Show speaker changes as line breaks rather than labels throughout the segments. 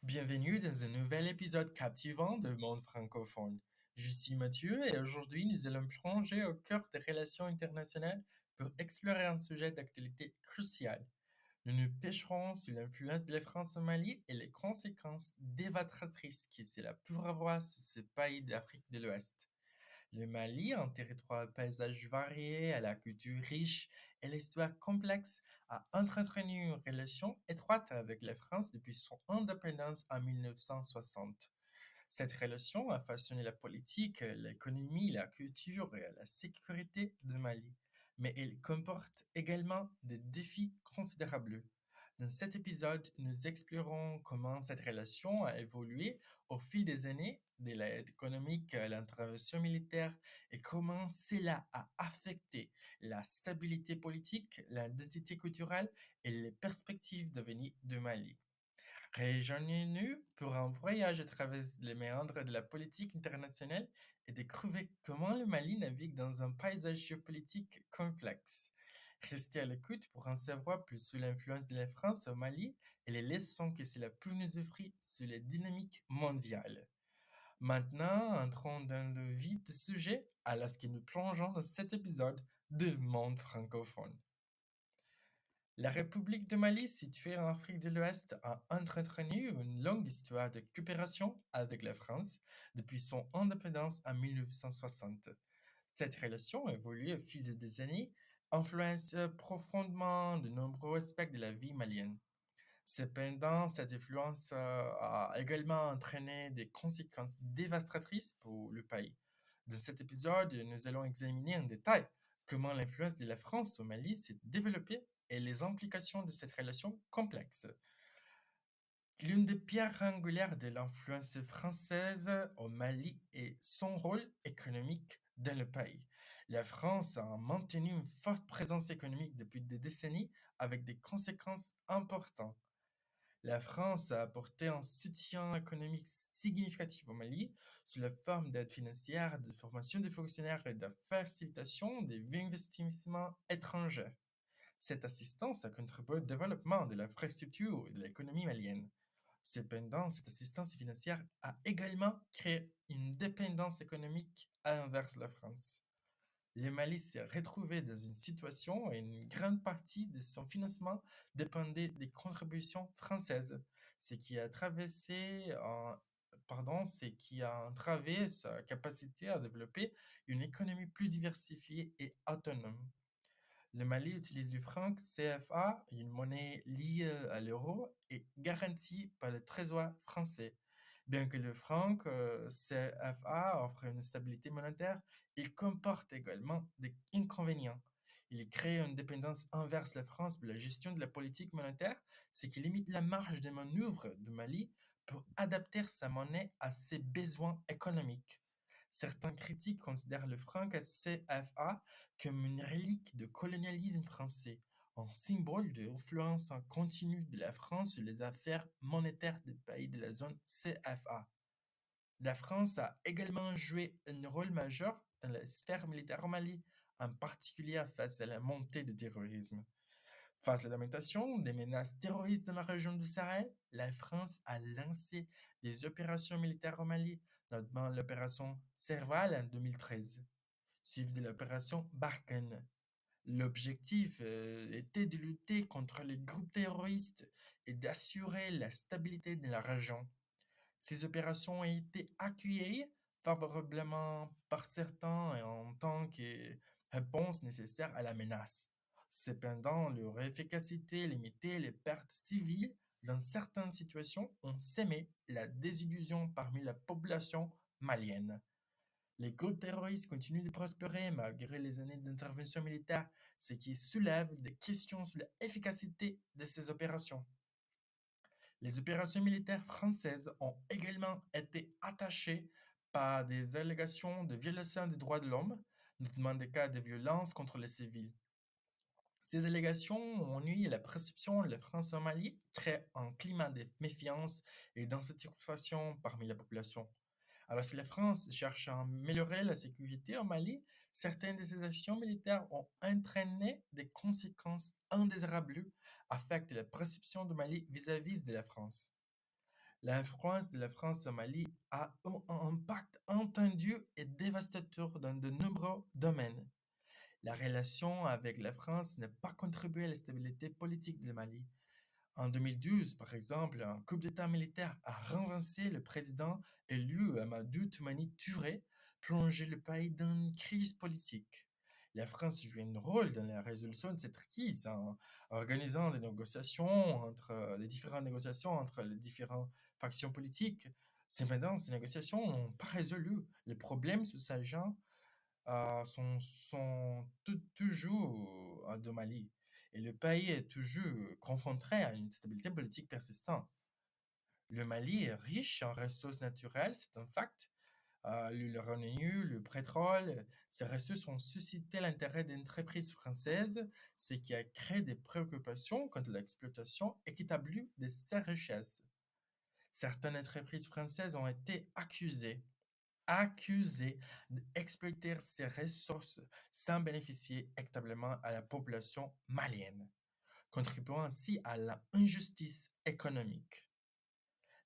Bienvenue dans un nouvel épisode captivant de Monde francophone. Je suis Mathieu et aujourd'hui nous allons plonger au cœur des relations internationales pour explorer un sujet d'actualité crucial. Nous nous pêcherons sur l'influence de la France au Mali et les conséquences dévastatrices que cela pourrait avoir sur ce pays d'Afrique de l'Ouest. Le Mali, un territoire à paysage varié, à la culture riche et l'histoire complexe, a entretenu une relation étroite avec la France depuis son indépendance en 1960. Cette relation a façonné la politique, l'économie, la culture et la sécurité du Mali, mais elle comporte également des défis considérables. Dans cet épisode, nous explorerons comment cette relation a évolué au fil des années, de l'aide économique à l'intervention militaire, et comment cela a affecté la stabilité politique, l'identité culturelle et les perspectives d'avenir du Mali. Rejoignez-nous pour un voyage à travers les méandres de la politique internationale et découvrez comment le Mali navigue dans un paysage géopolitique complexe. Restez à l'écoute pour en savoir plus sur l'influence de la France au Mali et les leçons que cela peut nous offrir sur les dynamiques mondiales. Maintenant, entrons dans le vif du sujet alors que nous plongeons dans cet épisode de Monde francophone. La République de Mali, située en Afrique de l'Ouest, a entretenu une longue histoire de coopération avec la France depuis son indépendance en 1960. Cette relation a évolué au fil des années, influençant profondément de nombreux aspects de la vie malienne. Cependant, cette influence a également entraîné des conséquences dévastatrices pour le pays. Dans cet épisode, nous allons examiner en détail comment l'influence de la France au Mali s'est développée et les implications de cette relation complexe. L'une des pierres angulaires de l'influence française au Mali est son rôle économique dans le pays. La France a maintenu une forte présence économique depuis des décennies avec des conséquences importantes. La France a apporté un soutien économique significatif au Mali sous la forme d'aide financière, de formation des fonctionnaires et de facilitation des investissements étrangers. Cette assistance a contribué au développement de l'infrastructure et de l'économie malienne. Cependant, cette assistance financière a également créé une dépendance économique envers la France. Le Mali s'est retrouvé dans une situation où une grande partie de son financement dépendait des contributions françaises, ce qui a ce qui a entravé sa capacité à développer une économie plus diversifiée et autonome. Le Mali utilise le franc CFA, une monnaie liée à l'euro et garantie par le Trésor français. Bien que le franc CFA offre une stabilité monétaire, il comporte également des inconvénients. Il crée une dépendance envers la France pour la gestion de la politique monétaire, ce qui limite la marge de manœuvre du Mali pour adapter sa monnaie à ses besoins économiques. Certains critiques considèrent le franc CFA comme une relique du colonialisme français, un symbole de l'influence en continu de la France sur les affaires monétaires des pays de la zone CFA. La France a également joué un rôle majeur dans la sphère militaire au Mali, en particulier face à la montée du terrorisme. Face à l'augmentation des menaces terroristes dans la région du Sahel, la France a lancé des opérations militaires au Mali, notamment l'opération Serval en 2013, suivie de l'opération Barkhane. L'objectif était de lutter contre les groupes terroristes et d'assurer la stabilité de la région. Ces opérations ont été accueillies favorablement par certains en tant que réponse nécessaire à la menace. Cependant, leur efficacité limitée les pertes civiles dans certaines situations ont sémé la désillusion parmi la population malienne. Les groupes terroristes continuent de prospérer malgré les années d'intervention militaire, ce qui soulève des questions sur l'efficacité de ces opérations. Les opérations militaires françaises ont également été attachées par des allégations de violation des droits de l'homme, notamment des cas de violence contre les civils. Ces allégations ont nui à la perception de la France au Mali, créent un climat de méfiance et d'insatisfaction parmi la population. Alors que la France cherche à améliorer la sécurité au Mali, certaines de ses actions militaires ont entraîné des conséquences indésirables, affectent la perception du Mali vis-à-vis de la France. L'influence de la France au Mali a eu un impact entendu et dévastateur dans de nombreux domaines. La relation avec la France n'a pas contribué à la stabilité politique du Mali. En 2012, par exemple, un coup d'État militaire a renversé le président élu Amadou Toumani Touré, plongé le pays dans une crise politique. La France joue un rôle dans la résolution de cette crise en organisant des négociations les différentes négociations entre les différentes factions politiques. Cependant, ces négociations n'ont pas résolu les problèmes sous-jacents sont toujours de Mali. Et le pays est toujours confronté à une stabilité politique persistante. Le Mali est riche en ressources naturelles, c'est un fact. L'uranium, le pétrole, ces ressources ont suscité l'intérêt d'entreprises françaises, ce qui a créé des préoccupations quant à l'exploitation équitable de ces richesses. Certaines entreprises françaises ont été accusé d'exploiter ces ressources sans bénéficier équitablement à la population malienne, contribuant ainsi à l'injustice économique.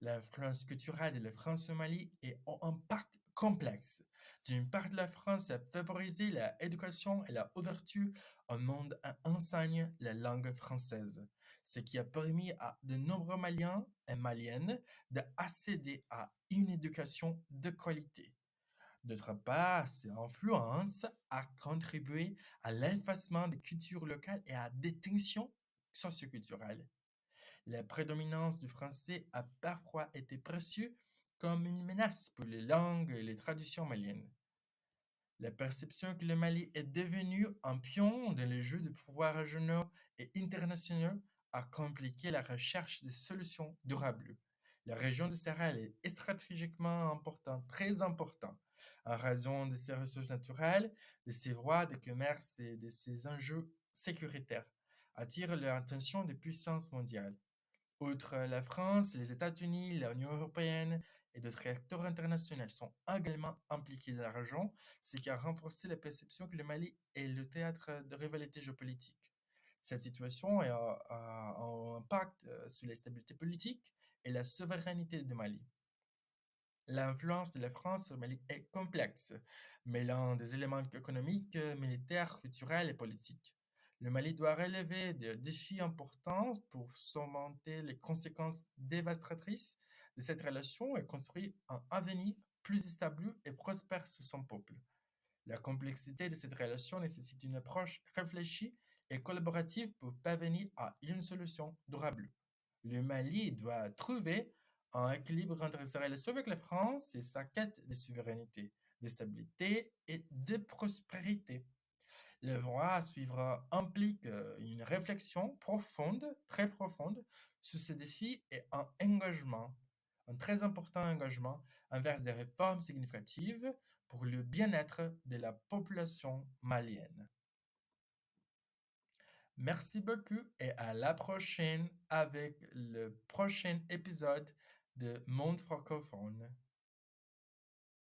L'influence culturelle de la France au Mali est un impact complexe. D'une part, la France a favorisé l'éducation et l'ouverture au monde en enseigne la langue française, ce qui a permis à de nombreux Maliens et Maliennes d'accéder à une éducation de qualité. D'autre part, cette influence a contribué à l'effacement des cultures locales et à des tensions socioculturelles. La prédominance du français a parfois été perçue comme une menace pour les langues et les traditions maliennes. La perception que le Mali est devenu un pion dans les jeux de pouvoir régionaux et internationaux a compliqué la recherche de solutions durables. La région du Sahel est stratégiquement importante, très importante, en raison de ses ressources naturelles, de ses voies de commerce et de ses enjeux sécuritaires, attire l'attention des puissances mondiales. Outre la France, les États-Unis, l'Union européenne et d'autres acteurs internationaux sont également impliqués dans la région, ce qui a renforcé la perception que le Mali est le théâtre de rivalités géopolitiques. Cette situation a un impact sur la stabilité politique et la souveraineté du Mali. L'influence de la France au Mali est complexe, mêlant des éléments économiques, militaires, culturels et politiques. Le Mali doit relever des défis importants pour surmonter les conséquences dévastatrices de cette relation et construire un avenir plus stable et prospère sous son peuple. La complexité de cette relation nécessite une approche réfléchie et collaborative pour parvenir à une solution durable. Le Mali doit trouver un équilibre entre sa relation avec la France et sa quête de souveraineté, de stabilité et de prospérité. Le voie à suivre implique une réflexion profonde, très profonde, sur ces défis et un très important engagement envers des réformes significatives pour le bien-être de la population malienne. Merci beaucoup et à la prochaine avec le prochain épisode de Monde francophone.